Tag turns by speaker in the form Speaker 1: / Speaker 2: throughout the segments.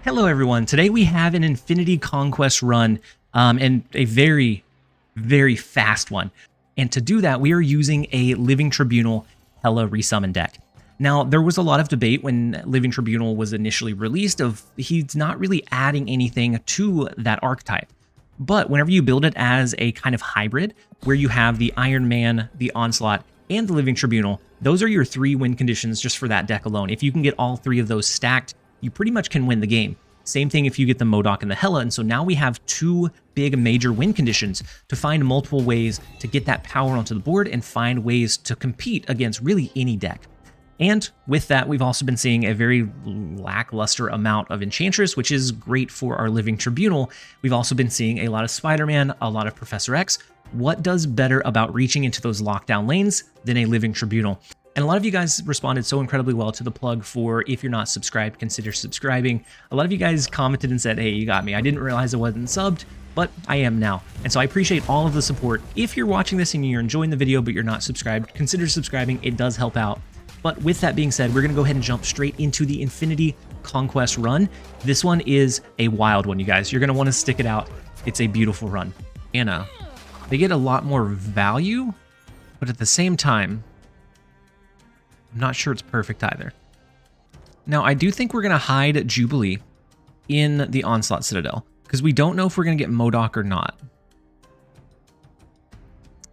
Speaker 1: Hello everyone, today we have an Infinity Conquest run, and a very, very fast one. And to do that, we are using a Living Tribunal HEL resummon deck. Now, there was a lot of debate when Living Tribunal was initially released of he's not really adding anything to that archetype. But whenever you build it as a kind of hybrid, where you have the Iron Man, the Onslaught, and the Living Tribunal, those are your 3 win conditions just for that deck alone. If you can get all 3 of those stacked, you pretty much can win the game. Same thing if you get the Modok and the HEL, and so now we have 2 big major win conditions to find multiple ways to get that power onto the board and find ways to compete against really any deck. And with that, we've also been seeing a very lackluster amount of Enchantress, which is great for our Living Tribunal. We've also been seeing a lot of Spider-Man, a lot of Professor X. What does better about reaching into those lockdown lanes than a Living Tribunal? And a lot of you guys responded so incredibly well to the plug for if you're not subscribed, consider subscribing. A lot of you guys commented and said, hey, you got me. I didn't realize I wasn't subbed, but I am now. And so I appreciate all of the support. If you're watching this and you're enjoying the video, but you're not subscribed, consider subscribing. It does help out. But with that being said, we're going to go ahead and jump straight into the Infinity Conquest run. This one is a wild one, you guys. You're going to want to stick it out. It's a beautiful run. Anna, they get a lot more value, but at the same time, I'm not sure it's perfect either. Now, I do think we're going to hide Jubilee in the Onslaught Citadel, because we don't know if we're going to get Modok or not.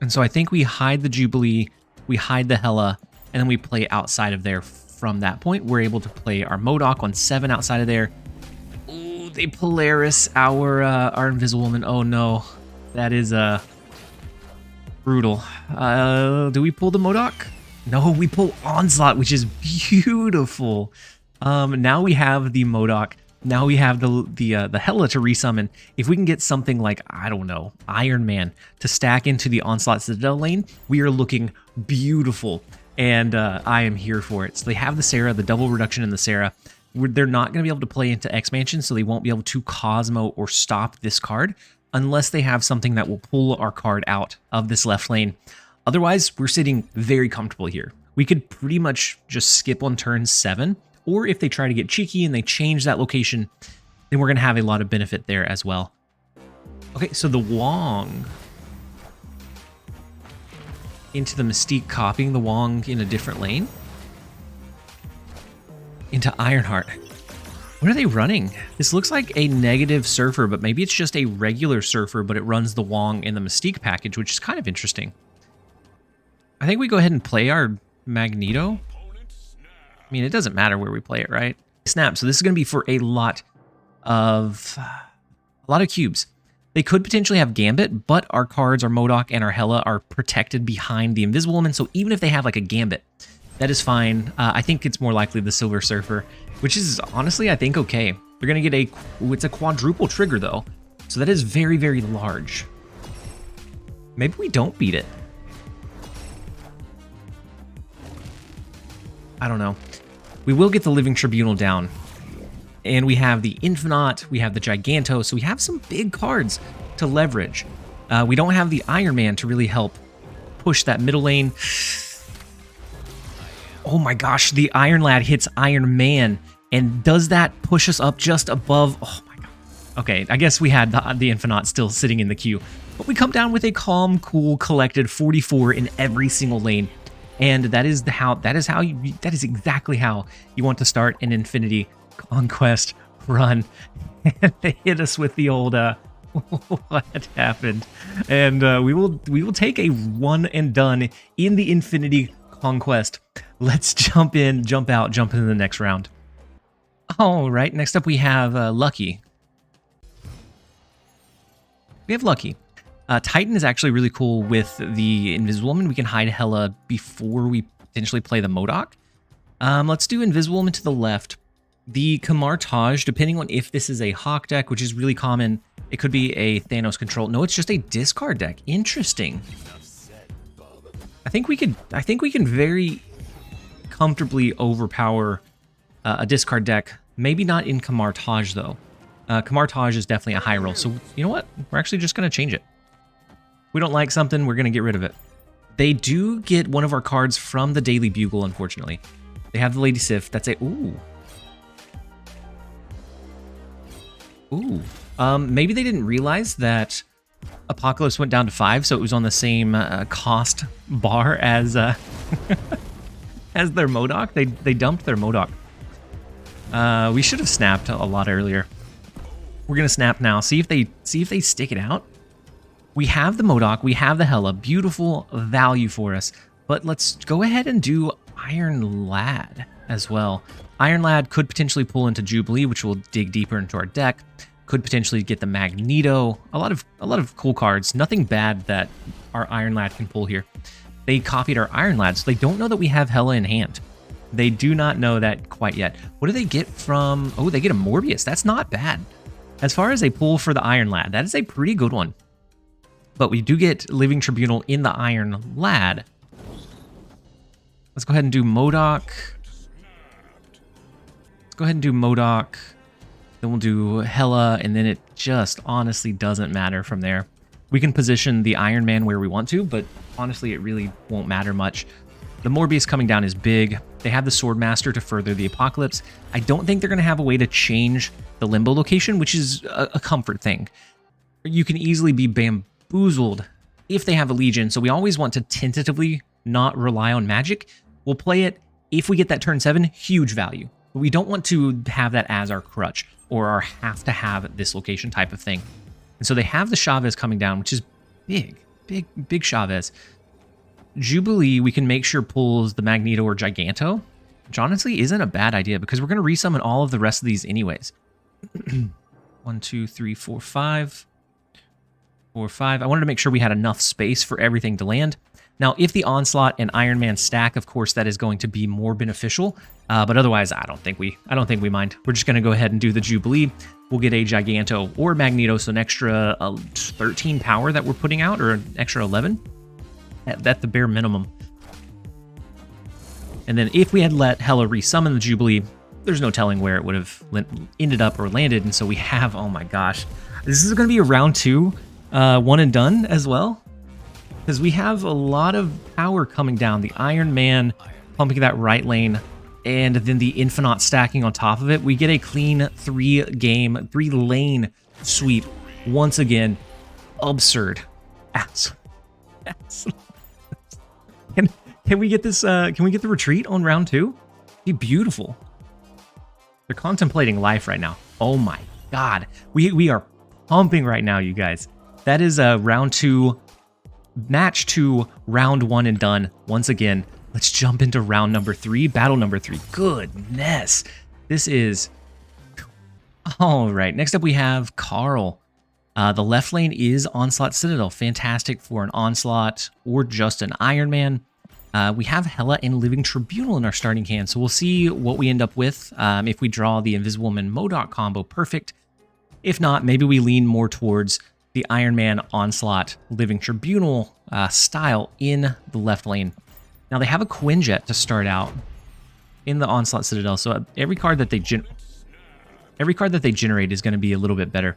Speaker 1: And so I think we hide the Jubilee, we hide the HEL, and then we play outside of there. From that point, we're able to play our Modok on 7 outside of there. Ooh, they Polaris our Invisible Woman. Oh no, that is brutal. Do we pull the Modok? No, we pull Onslaught, which is beautiful. Now we have the Modok. Now we have the HEL to resummon. If we can get something like, I don't know, Iron Man to stack into the Onslaught Citadel lane, we are looking beautiful. And I am here for it. So they have the Sarah, the double reduction in the Sarah. They're not going to be able to play into X-Mansion, so they won't be able to Cosmo or stop this card unless they have something that will pull our card out of this left lane. Otherwise, we're sitting very comfortable here. We could pretty much just skip on turn 7, or if they try to get cheeky and they change that location, then we're going to have a lot of benefit there as well. Okay, so the Wong into the Mystique, copying the Wong in a different lane. Into Ironheart. What are they running? This looks like a negative Surfer, but maybe it's just a regular Surfer, but it runs the Wong in the Mystique package, which is kind of interesting. I think we go ahead and play our Magneto. I mean, it doesn't matter where we play it, right? Snap. So this is going to be for a lot of cubes. They could potentially have Gambit, but our cards, our Modok and our HEL, are protected behind the Invisible Woman. So even if they have like a Gambit, that is fine. I think it's more likely the Silver Surfer, which is honestly, I think, okay. They're going to get it's a quadruple trigger though. So that is very, very large. Maybe we don't beat it. I don't know. We will get the Living Tribunal down. And we have the Infinite, we have the Giganto, so we have some big cards to leverage. We don't have the Iron Man to really help push that middle lane. Oh my gosh, the Iron Lad hits Iron Man, and does that push us up just above? Oh my god. Okay, I guess we had the Infinite still sitting in the queue. But we come down with a calm, cool, collected 44 in every single lane. And that is exactly how you want to start an Infinity Conquest run. And they hit us with the old what happened, and we will take a one and done in the Infinity Conquest. Let's jump in, jump out, jump into the next round. All right, next up we have Lucky. We have Lucky. Titan is actually really cool with the Invisible Woman. We can hide HEL before we potentially play the Modok. Let's do Invisible Woman to the left. The Camartage, depending on if this is a Hawk deck, which is really common, it could be a Thanos control. No, it's just a discard deck. Interesting. I think we can very comfortably overpower a discard deck. Maybe not in Camartage though. Camartage is definitely a high roll. So you know what? We're actually just going to change it. We don't like something, we're going to get rid of it. They do get one of our cards from the Daily Bugle, unfortunately. They have the Lady Sif. That's a... Ooh. Ooh. Maybe they didn't realize that Apocalypse went down to 5, so it was on the same cost bar as as their Modok. They dumped their Modok. We should have snapped a lot earlier. We're gonna snap now. See if they stick it out. We have the Modok, we have the Hela, beautiful value for us. But let's go ahead and do Iron Lad as well. Iron Lad could potentially pull into Jubilee, which will dig deeper into our deck. Could potentially get the Magneto. A lot of cool cards. Nothing bad that our Iron Lad can pull here. They copied our Iron Lad, so they don't know that we have Hela in hand. They do not know that quite yet. What do they get from... Oh, they get a Morbius. That's not bad. As far as a pull for the Iron Lad, that is a pretty good one. But we do get Living Tribunal in the Iron Lad. Let's go ahead and do Modok. Let's go ahead and do Modok. Then we'll do Hela, and then it just honestly doesn't matter from there. We can position the Iron Man where we want to, but honestly, it really won't matter much. The Morbius coming down is big. They have the Swordmaster to further the Apocalypse. I don't think they're going to have a way to change the Limbo location, which is a comfort thing. You can easily be bamboozled if they have a Legion, so we always want to tentatively not rely on magic. We'll play it. If we get that turn 7, huge value. But we don't want to have that as our crutch or our have to have this location type of thing. And so they have the Chavez coming down, which is big Chavez. Jubilee, we can make sure pulls the Magneto or Giganto, which honestly isn't a bad idea because we're going to resummon all of the rest of these anyways. 1, 2, 3, 4, 5. 4, 5. I wanted to make sure we had enough space for everything to land. Now, if the Onslaught and Iron Man stack, of course, that is going to be more beneficial. But otherwise, I don't think we mind. We're just going to go ahead and do the Jubilee. We'll get a Giganto or Magneto, so an extra 13 power that we're putting out, or an extra 11 at the bare minimum. And then if we had let Hela resummon the Jubilee, there's no telling where it would have ended up or landed. And so we have, oh my gosh, this is going to be a round 2, one and done as well. Because we have a lot of power coming down. The Iron Man pumping that right lane, and then the Infinite stacking on top of it. We get a clean 3-game, 3-lane sweep once again. Absurd. Absolutely. Can we get this? Can we get the retreat on round 2? Be beautiful. They're contemplating life right now. Oh my god, we are pumping right now, you guys. That is round 2. Match 2, round 1 and done. Once again, let's jump into round number 3, battle number 3. Goodness, this is... All right, next up we have Carl. The left lane is Onslaught Citadel. Fantastic for an Onslaught or just an Iron Man. We have Hela and Living Tribunal in our starting hand, so we'll see what we end up with. If we draw the Invisible Man Modok combo, perfect. If not, maybe we lean more towards the Iron Man Onslaught Living Tribunal style in the left lane. Now they have a Quinjet to start out in the Onslaught Citadel, so every card that they generate is going to be a little bit better.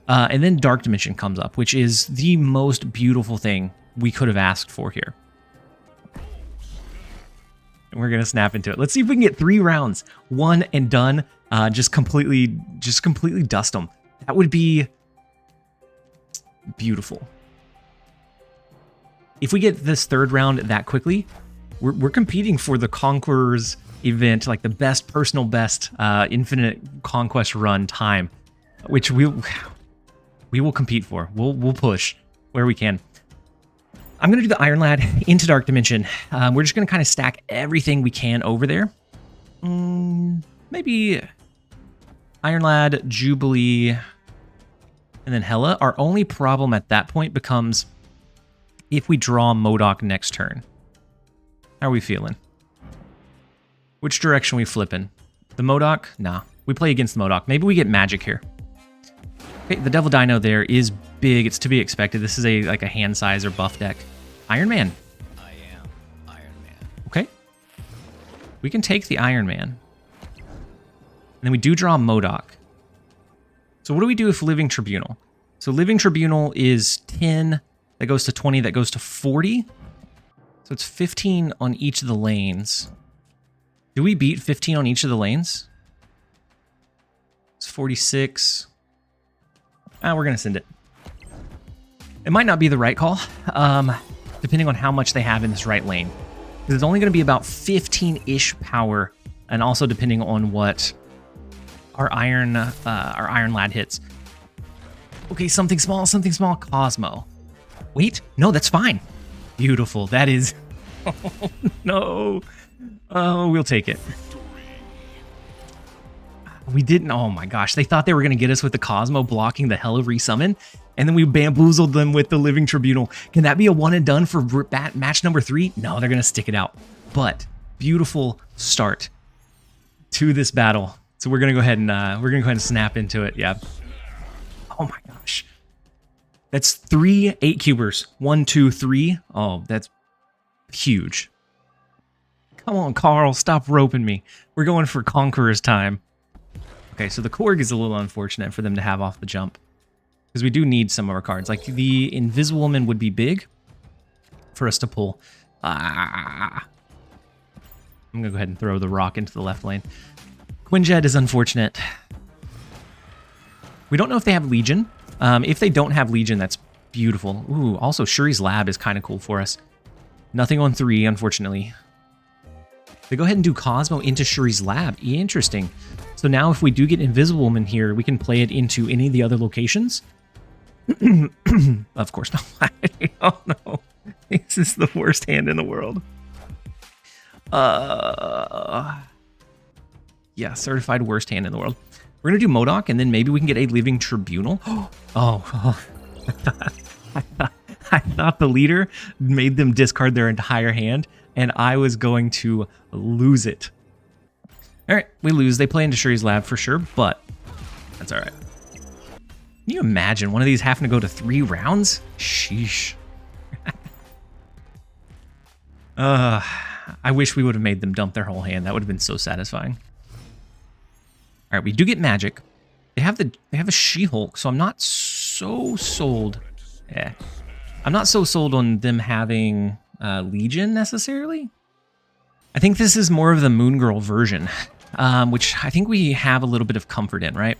Speaker 1: And then Dark Dimension comes up, which is the most beautiful thing we could have asked for here. And we're going to snap into it. Let's see if we can get 3 rounds, 1 and done. Just completely dust them. That would be beautiful. If we get this 3rd round that quickly, we're competing for the Conqueror's event, like the best personal best Infinite Conquest run time, which we will compete for. We'll push where we can. I'm going to do the Iron Lad into Dark Dimension. We're just going to kind of stack everything we can over there. Maybe Iron Lad, Jubilee, and then Hela. Our only problem at that point becomes if we draw Modok next turn. How are we feeling? Which direction are we flipping? The Modok? Nah. We play against the Modok. Maybe we get magic here. Okay, the Devil Dino there is big. It's to be expected. This is like a hand size or buff deck. Iron Man.
Speaker 2: I am Iron Man.
Speaker 1: Okay. We can take the Iron Man. And then we do draw Modok. So what do we do with Living Tribunal? So Living Tribunal is 10, that goes to 20, that goes to 40. So it's 15 on each of the lanes. Do we beat 15 on each of the lanes? It's 46. We're going to send it. It might not be the right call, depending on how much they have in this right lane. Because it's only going to be about 15-ish power, and also depending on what our Iron Lad hits. Okay, something small, Cosmo. Wait, no, that's fine. Beautiful, that is... Oh, no. Oh, we'll take it. We didn't... Oh my gosh, they thought they were going to get us with the Cosmo blocking the Hela resummon, and then we bamboozled them with the Living Tribunal. Can that be a one and done for match number 3? No, they're going to stick it out. But beautiful start to this battle. So we're going to go ahead and snap into it. Yeah. Oh my gosh. That's 3 8-cubers. 1, 2, 3. Oh, that's huge. Come on, Carl, stop roping me. We're going for Conqueror's time. Okay, so the Korg is a little unfortunate for them to have off the jump, because we do need some of our cards. Like the Invisible Woman would be big for us to pull. I'm going to go ahead and throw the rock into the left lane. Quinjet is unfortunate. We don't know if they have Legion. If they don't have Legion, that's beautiful. Ooh, also Shuri's Lab is kind of cool for us. Nothing on 3, unfortunately. They go ahead and do Cosmo into Shuri's Lab. Interesting. So now if we do get Invisible Woman here, we can play it into any of the other locations. Of course not. Oh no. This is the worst hand in the world. Yeah, certified worst hand in the world. We're going to do Modok, and then maybe we can get a Living Tribunal. Oh. I thought the leader made them discard their entire hand, and I was going to lose it. All right, we lose. They play into Shuri's Lab for sure, but that's all right. Can you imagine one of these having to go to 3 rounds? Sheesh. I wish we would have made them dump their whole hand. That would have been so satisfying. All right, we do get magic. They have a She-Hulk, so I'm not so sold. Yeah, I'm not so sold on them having Legion necessarily. I think this is more of the Moon Girl version, which I think we have a little bit of comfort in, right?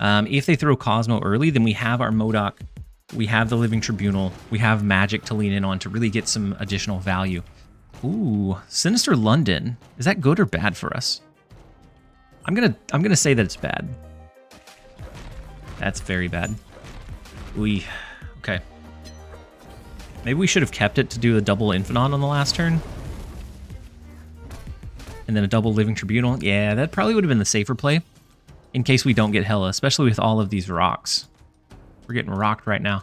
Speaker 1: If they throw Cosmo early, then we have our Modok, we have the Living Tribunal, we have magic to lean in on to really get some additional value. Ooh, Sinister London. Is that good or bad for us? I'm gonna say that it's bad. That's very bad. Okay. Maybe we should have kept it to do a double Infinite on the last turn. And then a double Living Tribunal. Yeah, that probably would have been the safer play in case we don't get Hela, especially with all of these rocks. We're getting rocked right now.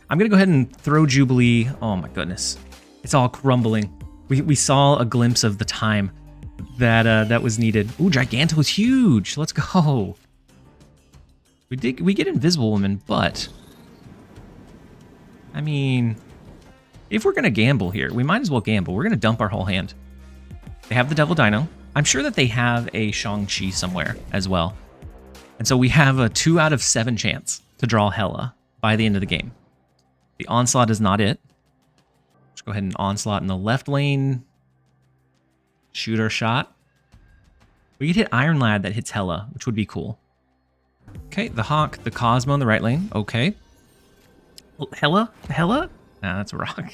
Speaker 1: I'm going to go ahead and throw Jubilee. Oh my goodness. It's all crumbling. We saw a glimpse of the time that was needed. Ooh, Giganto is huge. Let's go. We get Invisible Woman, but I mean, if we're going to gamble here, we might as well gamble. We're going to dump our whole hand. They have the Devil Dino. I'm sure that they have a Shang-Chi somewhere as well. And so we have a 2 out of 7 chance to draw Hela by the end of the game. The Onslaught is not it. Let's go ahead and Onslaught in the left lane. Shoot our shot. We could hit Iron Lad that hits Hela, which would be cool. Okay, the Hawk, the Cosmo in the right lane. Okay. Hela? Nah, that's a rock.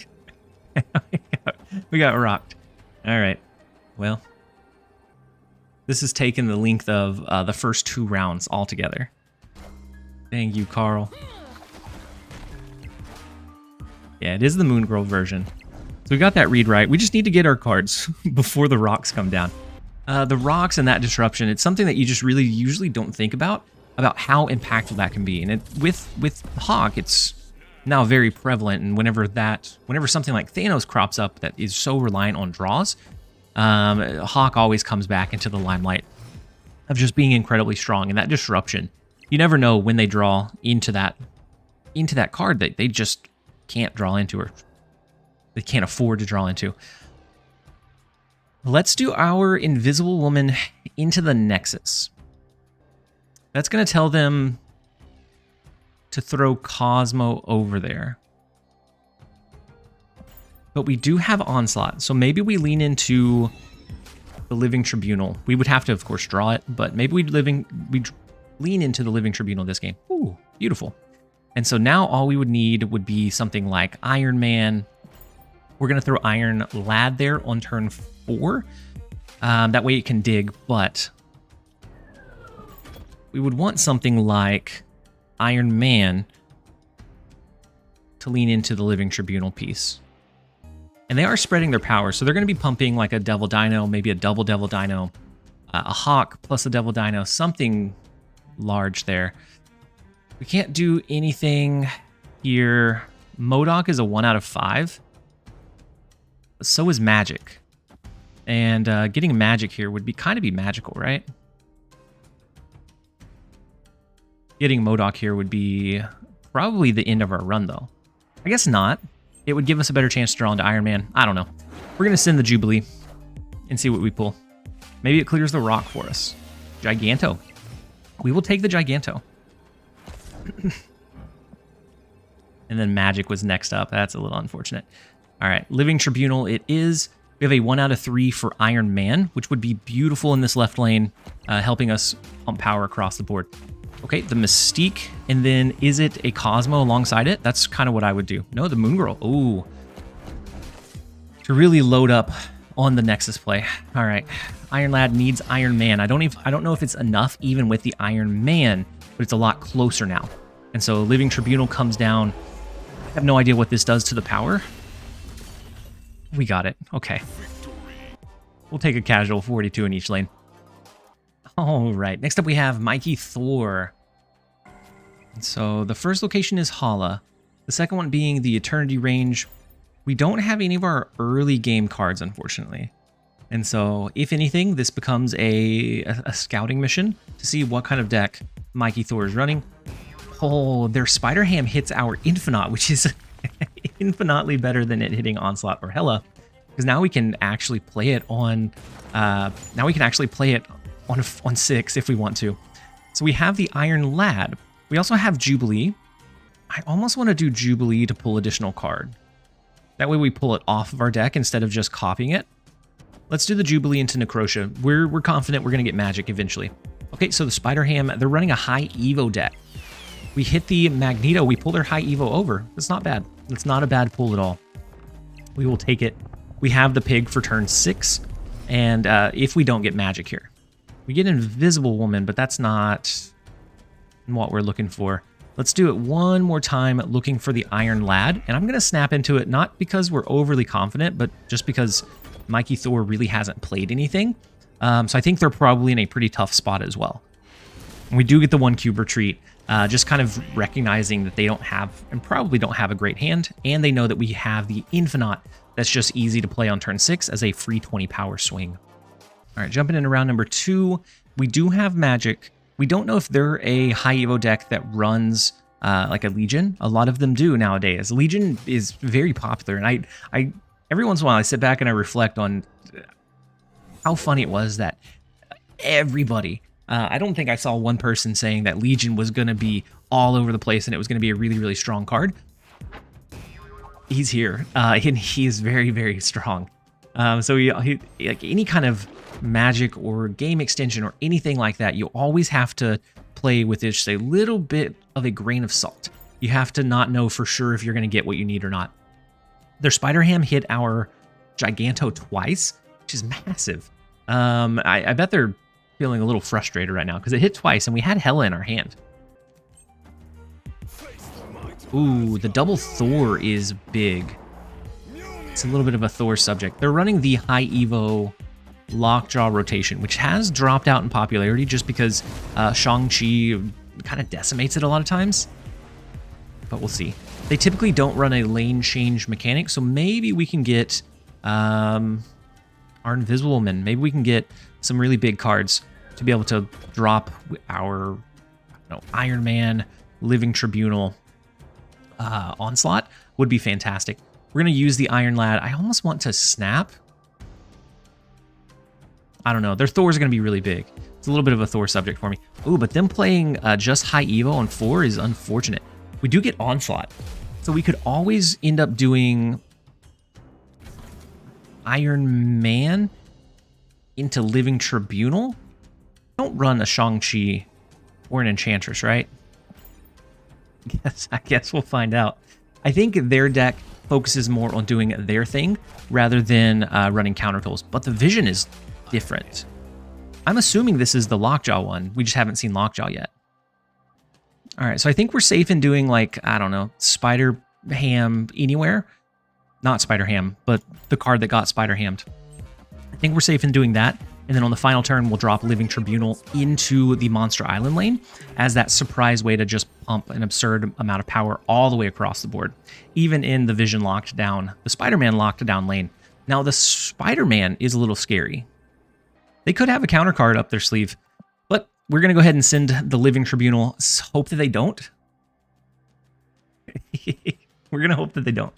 Speaker 1: We got rocked. All right. Well, this has taken the length of the first 2 rounds altogether. Thank you, Carl. Yeah, it is the Moon Girl version. So we got that read right. We just need to get our cards before the rocks come down. The rocks and that disruption, it's something that you just really usually don't think about how impactful that can be. And with Hawk, it's now very prevalent. And whenever something like Thanos crops up that is so reliant on draws, Hawk always comes back into the limelight of just being incredibly strong. And that disruption, you never know when they draw into that card that they just can't draw into, or they can't afford to draw into. Let's do our Invisible Woman into the Nexus. That's going to tell them to throw Cosmo over there. But we do have Onslaught, so maybe we lean into the Living Tribunal. We would have to, of course, draw it, but maybe we lean into the Living Tribunal this game. Ooh, beautiful. And so now all we would need would be something like Iron Man. We're going to throw Iron Lad there on turn 4. That way it can dig, but we would want something like Iron Man to lean into the Living Tribunal piece. And they are spreading their power, so they're going to be pumping like a Devil Dino, maybe a double Devil Dino, a Hawk plus a Devil Dino, something large there. We can't do anything here. Modok is a 1 out of 5. So is Magic. And getting Magic here would be kind of be magical, right? Getting Modok here would be probably the end of our run, though. I guess not. It would give us a better chance to draw into Iron Man. I don't know. We're going to send the Jubilee and see what we pull. Maybe it clears the rock for us. Giganto. We will take the Giganto. And then Magic was next up. That's a little unfortunate. All right, Living Tribunal it is. We have a 1 out of 3 for Iron Man, which would be beautiful in this left lane, helping us pump power across the board. Okay, the Mystique, and then is it a Cosmo alongside it? That's kind of what I would do. No, the Moon Girl. Ooh. To really load up on the Nexus play. All right, Iron Lad needs Iron Man. I don't know if it's enough even with the Iron Man, but it's a lot closer now. And so Living Tribunal comes down. I have no idea what this does to the power. We got it. Okay. We'll take a casual 42 in each lane. All right. Next up, we have Mikey Thor. And so the first location is Hala. The second one being the Eternity Range. We don't have any of our early game cards, unfortunately. And so, if anything, this becomes a scouting mission to see what kind of deck Mikey Thor is running. Oh, their Spider Ham hits our Infinite, which is infinitely better than it hitting Onslaught or Hela, because now we can actually play it on. On 6 if we want to. So we have the Iron Lad. We also have Jubilee. I almost want to do Jubilee to pull additional card. That way we pull it off of our deck instead of just copying it. Let's do the Jubilee into Necrotia. We're confident we're going to get Magic eventually. Okay, so the Spider Ham, they're running a high Evo deck. We hit the Magneto, we pull their high Evo over. That's not bad. That's not a bad pull at all. We will take it. We have the Pig for turn 6, and if we don't get Magic here. We get Invisible Woman, but that's not what we're looking for. Let's do it one more time, looking for the Iron Lad. And I'm going to snap into it, not because we're overly confident, but just because Mikey Thor really hasn't played anything. So I think they're probably in a pretty tough spot as well. And we do get the 1 cube retreat, just kind of recognizing that they don't have, and probably don't have a great hand. And they know that we have the Infinite that's just easy to play on turn 6 as a free 20 power swing. All right, jumping into round number 2, we do have Magic. We don't know if they're a high Evo deck that runs like a Legion. A lot of them do nowadays. Legion is very popular, and I every once in a while I sit back and I reflect on how funny it was that everybody, I don't think I saw one person saying that Legion was going to be all over the place and it was going to be a really, really strong card. He's here, and he is very, very strong. So he like any kind of Magic or game extension or anything like that, you always have to play with just a little bit of a grain of salt. You have to not know for sure if you're going to get what you need or not. Their Spider Ham hit our Giganto twice, which is massive. I bet they're feeling a little frustrated right now because it hit twice and we had Hela in our hand. Ooh, the double Thor is big. It's a little bit of a Thor subject. They're running the high Evo Lockjaw rotation, which has dropped out in popularity just because Shang-Chi kind of decimates it a lot of times. But we'll see. They typically don't run a lane change mechanic, so maybe we can get our Invisible Woman. Maybe we can get some really big cards to be able to drop our Iron Man, Living Tribunal, Onslaught would be fantastic. We're going to use the Iron Lad. I almost want to snap. I don't know. Their Thors are going to be really big. It's a little bit of a Thor subject for me. Ooh, but them playing just high Evo on 4 is unfortunate. We do get Onslaught. So we could always end up doing Iron Man into Living Tribunal. Don't run a Shang-Chi Or an Enchantress, right? I guess we'll find out. I think their deck focuses more on doing their thing rather than running counter tools, but the vision is different. I'm assuming this is the Lockjaw one. We just haven't seen Lockjaw yet. All right, so I think we're safe in doing, like, I don't know, Spider Ham Anywhere. Not Spider Ham, but the card that got Spider Hammed. I think we're safe in doing that. And then on the final turn, we'll drop Living Tribunal into the Monster Island lane as that surprise way to just pump an absurd amount of power all the way across the board, even in the Vision locked down, the Spider-Man locked down lane. Now, the Spider-Man is a little scary. They could have a counter card up their sleeve, but we're going to go ahead and send the Living Tribunal. Hope that they don't. We're going to hope that they don't.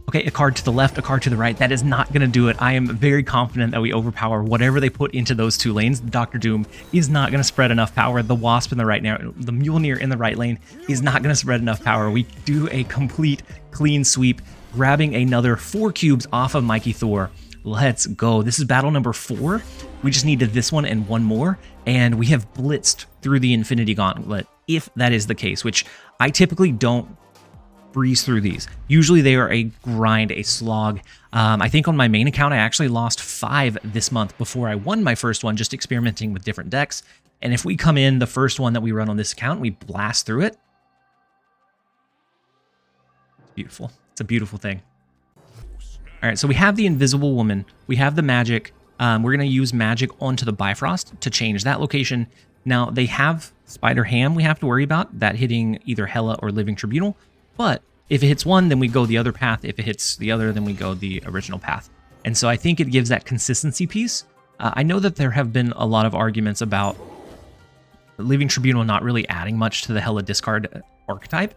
Speaker 1: Okay, a card to the left, a card to the right. That is not going to do it. I am very confident that we overpower whatever they put into those two lanes. Dr. Doom is not going to spread enough power. The Wasp in the right now, the Mjolnir in the right lane is not going to spread enough power. We do a complete clean sweep, grabbing another 4 cubes off of Mikey Thor. Let's go. This is battle number 4. We just needed this one and one more, and we have blitzed through the Infinity Gauntlet, if that is the case, which I typically don't breeze through these. Usually they are a grind, a slog. I think on my main account, I actually lost 5 this month before I won my first one, just experimenting with different decks. And if we come in the first one that we run on this account, we blast through it. It's beautiful. It's a beautiful thing. All right, so we have the Invisible Woman. We have the magic. We're going to use magic onto the Bifrost to change that location. Now, they have Spider Ham we have to worry about, that hitting either Hela or Living Tribunal. But if it hits one, then we go the other path. If it hits the other, then we go the original path. And so I think it gives that consistency piece. I know that there have been a lot of arguments about Living Tribunal not really adding much to the Hela discard archetype.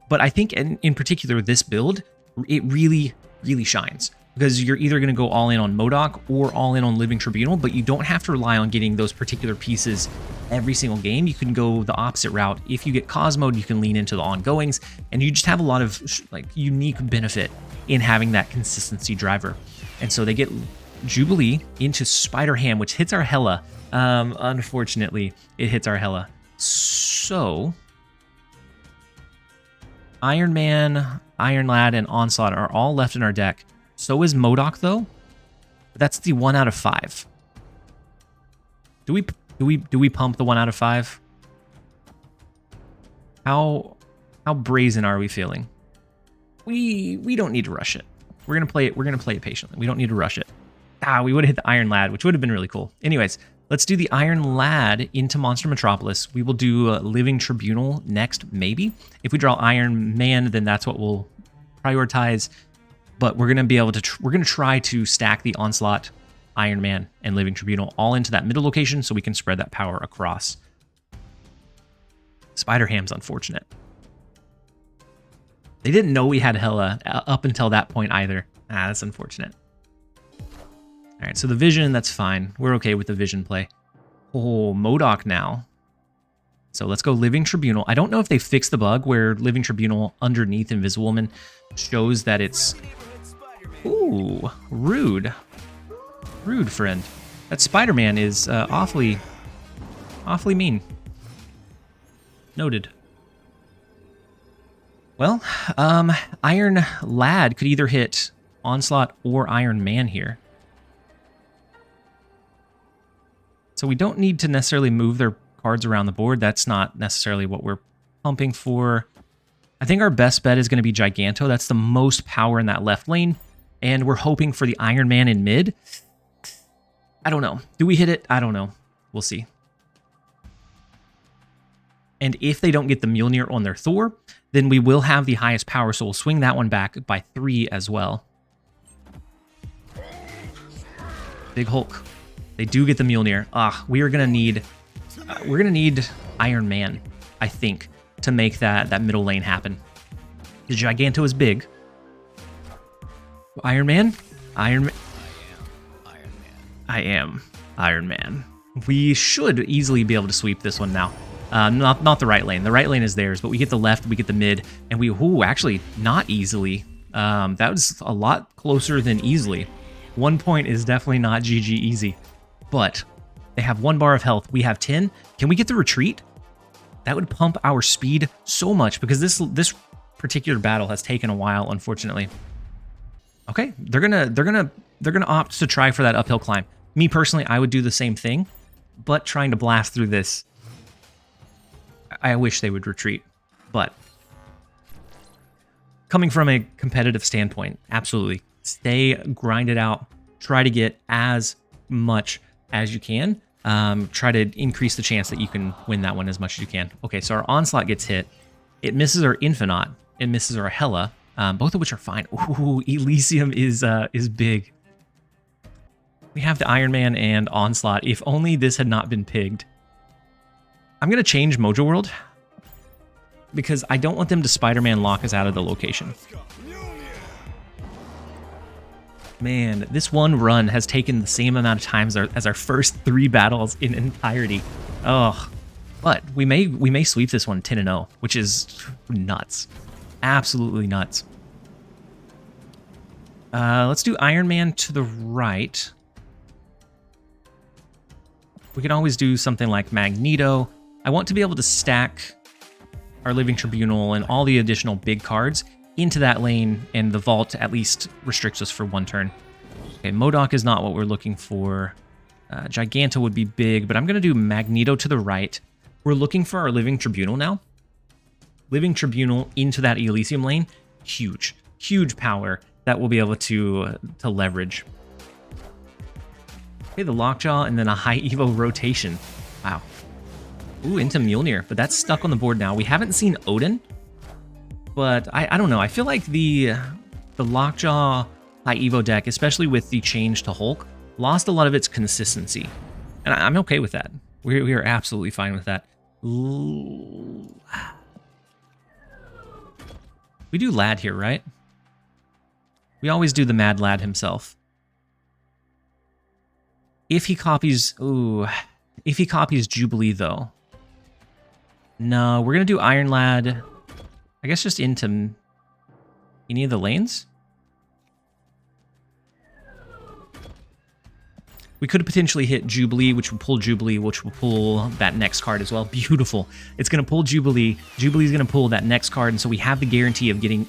Speaker 1: But I think in particular, this build, it really, really shines. Because you're either going to go all in on Modok or all in on Living Tribunal, but you don't have to rely on getting those particular pieces every single game. You can go the opposite route. If you get Cosmo, you can lean into the ongoings, and you just have a lot of like unique benefit in having that consistency driver. And so they get Jubilee into Spider Ham, which hits our Hela. Unfortunately, it hits our Hela. So Iron Man, Iron Lad, and Onslaught are all left in our deck. So is Modok, though. That's the 1 out of 5. Do we pump the 1 out of 5? How brazen are we feeling? We don't need to rush it. We're gonna play it patiently. We don't need to rush it. We would have hit the Iron Lad, which would have been really cool. Anyways, let's do the Iron Lad into Monster Metropolis. We will do Living Tribunal next, maybe. If we draw Iron Man, then that's what we'll prioritize. But we're going to be able to, we're going to try to stack the Onslaught, Iron Man, and Living Tribunal all into that middle location so we can spread that power across. Spider Ham's unfortunate. They didn't know we had Hela up until that point either. That's unfortunate. All right, so the Vision, that's fine. We're okay with the Vision play. Oh, Modok now. So let's go Living Tribunal. I don't know if they fixed the bug where Living Tribunal underneath Invisible Woman shows that it's... Ooh, rude. Rude, friend. That Spider-Man is awfully mean. Noted. Well, Iron Lad could either hit Onslaught or Iron Man here. So we don't need to necessarily move their cards around the board. That's not necessarily what we're pumping for. I think our best bet is going to be Giganto. That's the most power in that left lane. And we're hoping for the Iron Man in mid. I don't know. Do we hit it? I don't know. We'll see. And if they don't get the Mjolnir on their Thor, then we will have the highest power, so we'll swing that one back by 3 as well. Big Hulk. They do get the Mjolnir. We are gonna need Iron Man, I think, to make that middle lane happen. The Giganto is big. Iron Man? Iron Man. I am Iron Man. We should easily be able to sweep this one now. Not the right lane. The right lane is theirs, but we get the left, we get the mid, and we, actually not easily. That was a lot closer than easily. 1 point is definitely not GG easy, but They have 1 bar of health. We have 10. Can we get the retreat? That would pump our speed so much because this particular battle has taken a while, unfortunately. Okay, they're gonna opt to try for that uphill climb. Me personally, I would do the same thing, but trying to blast through this, I wish they would retreat. But coming from a competitive standpoint, absolutely. Stay, grind it out, try to get as much as you can. Try to increase the chance that you can win that one as much as you can. Okay, so our Onslaught gets hit. It misses our Infinite. It misses our Hela, both of which are fine. Ooh, Elysium is big. We have the Iron Man and Onslaught. If only this had not been pigged. I'm going to change Mojo World because I don't want them to Spider-Man lock us out of the location. Man, this one run has taken the same amount of time as our first 3 battles in entirety. Oh, but we may sweep this one 10-0, which is nuts. Absolutely nuts. Let's do Iron Man to the right. We can always do something like Magneto. I want to be able to stack our Living Tribunal and all the additional big cards into that lane, and the vault at least restricts us for 1 turn. Okay, Modok is not what we're looking for. Giganto would be big, but I'm going to do Magneto to the right. We're looking for our Living Tribunal now. Living Tribunal into that Elysium lane. Huge, huge power that we'll be able to leverage. Okay, the Lockjaw and then a high Evo rotation. Wow. Ooh, into Mjolnir, but that's stuck on the board now. We haven't seen Odin, but I don't know. I feel like the Lockjaw high Evo deck, especially with the change to Hulk, lost a lot of its consistency. And I'm okay with that. We are absolutely fine with that. We do Lad here, right? We always do the Mad Lad himself. If he copies... Ooh. If he copies Jubilee, though. No, we're going to do Iron Lad... I guess just into any of the lanes. We could potentially hit Jubilee, which will pull Jubilee, which will pull that next card as well. Beautiful. It's going to pull Jubilee. Jubilee's going to pull that next card, and so we have the guarantee of getting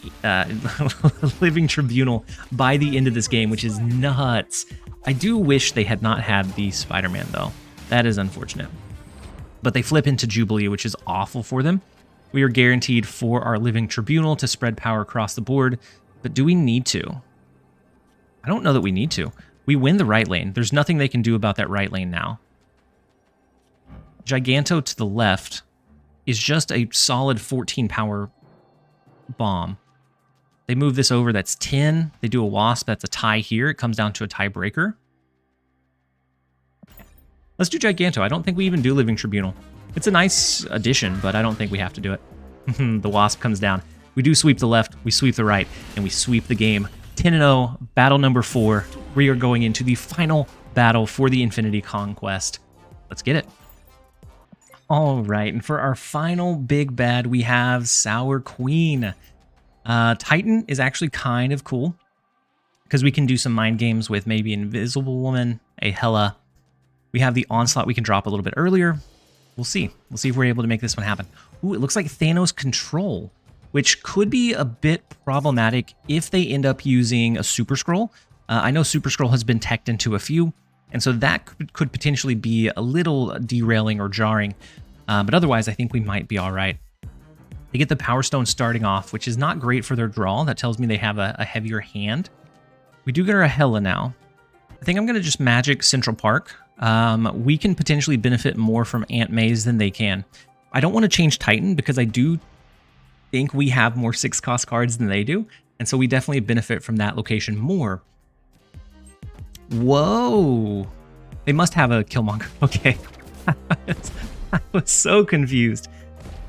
Speaker 1: Living Tribunal by the end of this game, which is nuts. I do wish they had not had the Spider-Man, though. That is unfortunate. But they flip into Jubilee, which is awful for them. We are guaranteed for our Living Tribunal to spread power across the board, but do we need to? I don't know that we need to. We win the right lane. There's nothing they can do about that right lane now. Giganto to the left is just a solid 14 power bomb. They move this over, that's 10. They do a Wasp, that's a tie here. It comes down to a tiebreaker. Let's do Giganto. I don't think we even do Living Tribunal. It's a nice addition, but I don't think we have to do it. The Wasp comes down. We do sweep the left, we sweep the right, and we sweep the game. 10-0, battle number 4. We are going into the final battle for the Infinity Conquest. Let's get it. All right, and for our final big bad, we have Sour Queen. Titan is actually kind of cool because we can do some mind games with maybe Invisible Woman, a Hela. We have the Onslaught we can drop a little bit earlier. We'll see. We'll see if we're able to make this one happen. Ooh, it looks like Thanos Control, which could be a bit problematic if they end up using a Super Scroll. I know Super Scroll has been teched into a few, and so that could potentially be a little derailing or jarring. But otherwise, I think we might be all right. They get the Power Stone starting off, which is not great for their draw. That tells me they have a heavier hand. We do get our Hela now. I think I'm going to just Magic Central Park. We can potentially benefit more from Aunt May's than they can. I don't want to change Titan because I do think we have more 6-cost cards than they do, and so we definitely benefit from that location more. Whoa! They must have a Killmonger. Okay. I was so confused.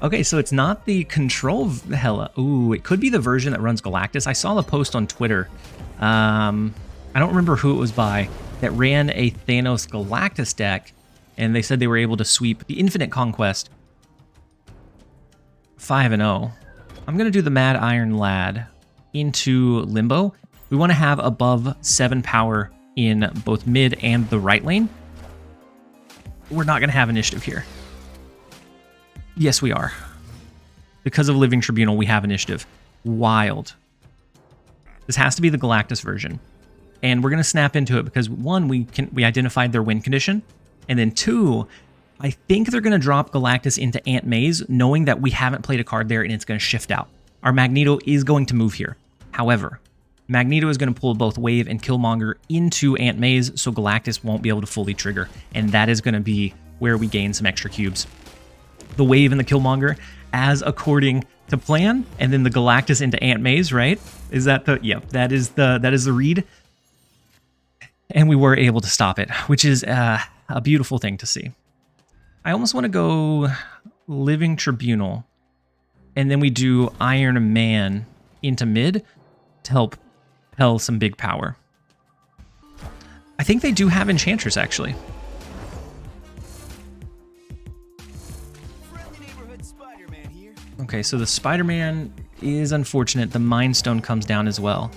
Speaker 1: Okay, so it's not the Control Hela. Ooh, it could be the version that runs Galactus. I saw the post on Twitter. I don't remember who it was by that ran a Thanos Galactus deck, and they said they were able to sweep the Infinite Conquest 5-0. I'm going to do the Mad Iron Lad into Limbo. We want to have above 7 power in both mid and the right lane. we're not going to have initiative here. Yes, we are. Because of Living Tribunal, we have initiative. Wild. This has to be the Galactus version. And we're going to snap into it because, one, we identified their win condition. And then, two, I think they're going to drop Galactus into Aunt May's, knowing that we haven't played a card there and it's going to shift out. Our Magneto is going to move here. However, Magneto is going to pull both Wave and Killmonger into Aunt May's, so Galactus won't be able to fully trigger. And that is going to be where we gain some extra cubes. The Wave and the Killmonger, as according to plan, and then the Galactus into Aunt May's, right? Is that the... Yep, that is the read. And we were able to stop it, which is a beautiful thing to see. I almost want to go Living Tribunal, and then we do Iron Man into mid to help HEL some big power. I think they do have Enchantress, actually. Okay, so the Spider-Man is unfortunate. The Mind Stone comes down as well.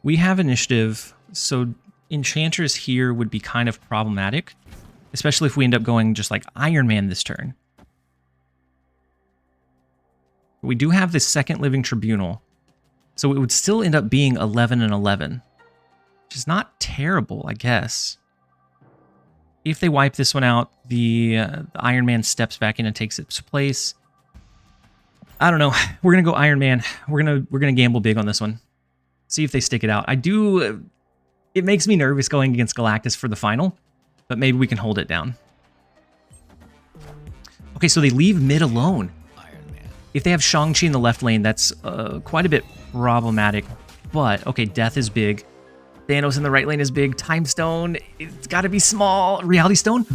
Speaker 1: We have initiative, so Enchantress here would be kind of problematic, especially if we end up going just like Iron Man this turn. We do have this second Living Tribunal, so it would still end up being 11 and 11, which is not terrible, I guess. If they wipe this one out, the Iron Man steps back in and takes its place. I don't know. We're gonna go Iron Man. We're gonna gamble big on this one. See if they stick it out. It makes me nervous going against Galactus for the final, but maybe we can hold it down. Okay, so they leave mid alone. If they have Shang-Chi in the left lane, that's quite a bit problematic. But, okay, Death is big. Thanos in the right lane is big. Time Stone, it's got to be small. Reality Stone?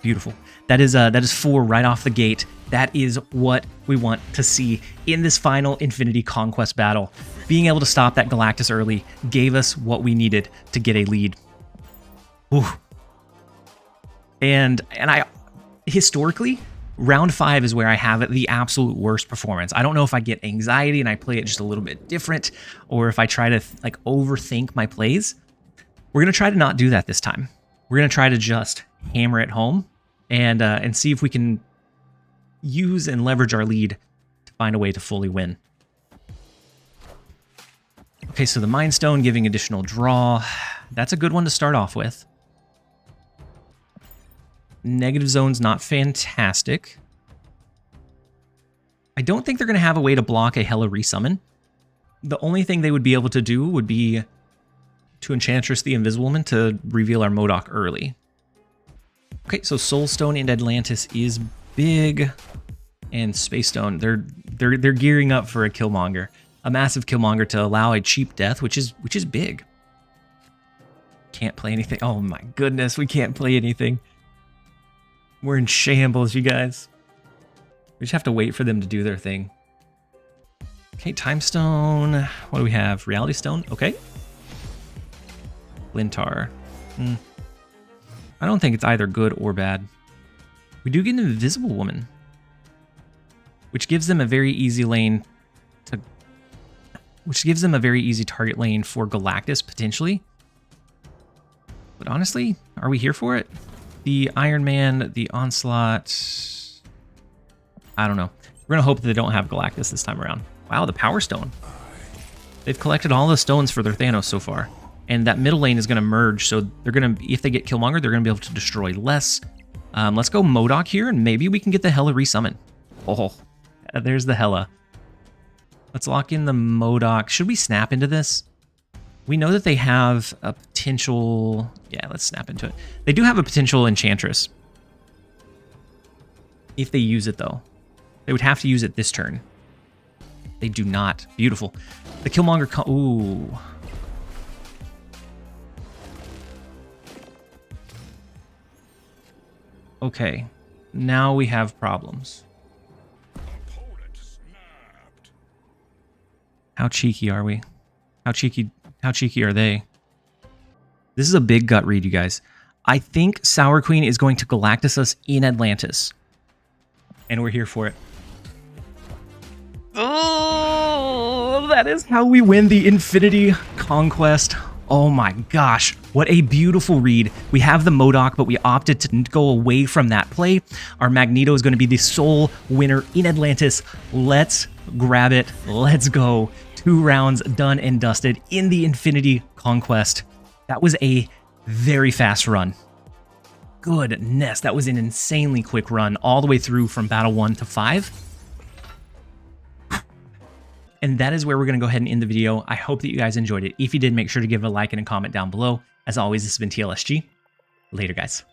Speaker 1: Beautiful. That is 4 right off the gate. That is what we want to see in this final Infinity Conquest battle. Being able to stop that Galactus early gave us what we needed to get a lead. Ooh. And I, historically, round 5 is where I have the absolute worst performance. I don't know if I get anxiety and I play it just a little bit different, or if I try to like overthink my plays. We're going to try to not do that this time. We're going to try to just hammer it home and see if we can use and leverage our lead to find a way to fully win. Okay, so the Mind Stone giving additional draw. That's a good one to start off with. Negative zone's not fantastic. I don't think they're going to have a way to block a Hela resummon. The only thing they would be able to do would be to Enchantress the Invisible Woman to reveal our Modok early. Okay, so Soul Stone in Atlantis is big, and Space Stone, they're gearing up for a Killmonger. A massive Killmonger to allow a cheap death, which is big. Can't play anything. Oh my goodness, we can't play anything. We're in shambles, you guys. We just have to wait for them to do their thing. Okay, Time Stone. What do we have? Reality Stone. Okay. Lintar. I don't think it's either good or bad. We do get an Invisible Woman, which gives them a very easy lane to... Which gives them a very easy target lane for Galactus, potentially. But honestly, are we here for it? The Iron Man, the Onslaught... I don't know. We're going to hope that they don't have Galactus this time around. Wow, the Power Stone. They've collected all the stones for their Thanos so far. And that middle lane is going to merge, so they're going to, if they get Killmonger, they're going to be able to destroy less. Let's go Modok here, and maybe we can get the Hela resummon. Oh, there's the Hela. Let's lock in the Modok. Should we snap into this? We know that they have a potential... Yeah, let's snap into it. They do have a potential Enchantress. If they use it, though. They would have to use it this turn. They do not. Beautiful. The Killmonger... Ooh... Okay, now we have problems. How cheeky are we? How cheeky are they? This is a big gut read, you guys. I think Sour Queen is going to Galactus us in Atlantis. And we're here for it. Oh, that is how we win the Infinity Conquest. Oh my gosh, what a beautiful read. We have the Modok, but we opted to go away from that play. Our Magneto is going to be the sole winner in Atlantis. Let's grab it. Let's go. 2 rounds done and dusted in the Infinity Conquest. That was a very fast run. Goodness, that was an insanely quick run all the way through from Battle 1 to 5. And that is where we're going to go ahead and end the video. I hope that you guys enjoyed it. If you did, make sure to give a like and a comment down below. As always, this has been TLSG. Later, guys.